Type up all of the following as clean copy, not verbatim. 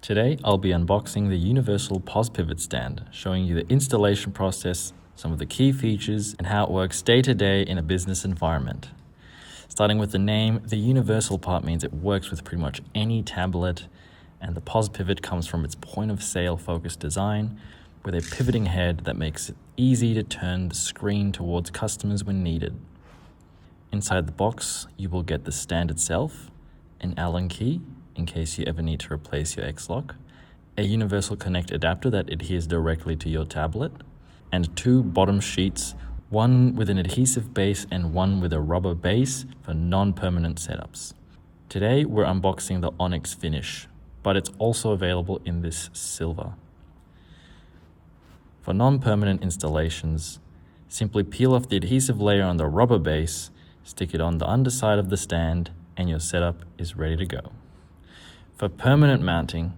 Today, I'll be unboxing the Universal POS Pivot Stand, showing you the installation process, some of the key features, and how it works day to day in a business environment. Starting with the name, the universal part means it works with pretty much any tablet, and the POS Pivot comes from its point-of-sale focused design, with a pivoting head that makes it easy to turn the screen towards customers when needed. Inside the box, you will get the stand itself, an Allen key, in case you ever need to replace your X-lock, a Universal Connect adapter that adheres directly to your tablet, and two bottom sheets, one with an adhesive base and one with a rubber base for non-permanent setups. Today we're unboxing the Onyx finish, but it's also available in this silver. For non-permanent installations, simply peel off the adhesive layer on the rubber base, stick it on the underside of the stand, and your setup is ready to go. For permanent mounting,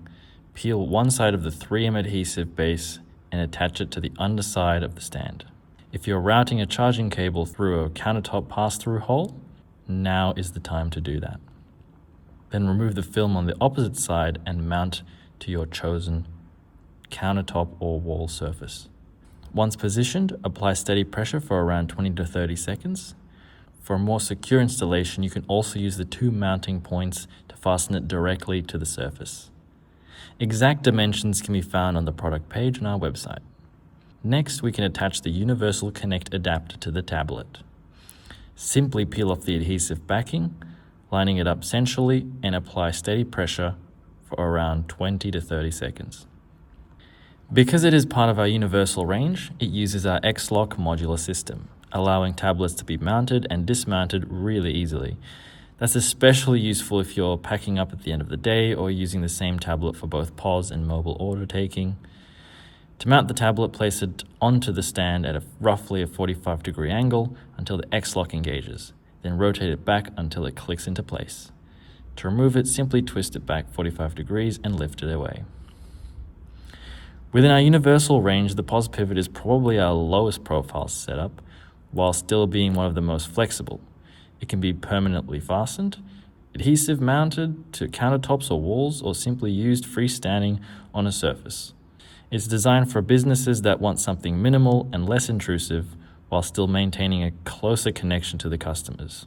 peel one side of the 3M adhesive base and attach it to the underside of the stand. If you're routing a charging cable through a countertop pass-through hole, now is the time to do that. Then remove the film on the opposite side and mount to your chosen countertop or wall surface. Once positioned, apply steady pressure for around 20 to 30 seconds. For a more secure installation, you can also use the two mounting points to fasten it directly to the surface. Exact dimensions can be found on the product page on our website. Next, we can attach the Universal Connect adapter to the tablet. Simply peel off the adhesive backing, lining it up centrally, and apply steady pressure for around 20 to 30 seconds. Because it is part of our Universal range, it uses our X-lock modular system, allowing tablets to be mounted and dismounted really easily. That's especially useful if you're packing up at the end of the day or using the same tablet for both POS and mobile order taking. To mount the tablet, place it onto the stand at roughly a 45-degree angle until the X-lock engages, then rotate it back until it clicks into place. To remove it, simply twist it back 45 degrees and lift it away. Within our Universal range, the POS Pivot is probably our lowest profile setup, while still being one of the most flexible. It can be permanently fastened, adhesive mounted to countertops or walls, or simply used freestanding on a surface. It's designed for businesses that want something minimal and less intrusive while still maintaining a closer connection to the customers.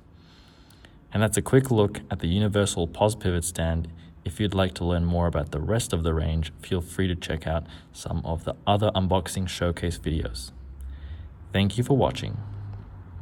And that's a quick look at the Universal POS Pivot Stand. If you'd like to learn more about the rest of the range, feel free to check out some of the other unboxing showcase videos. Thank you for watching.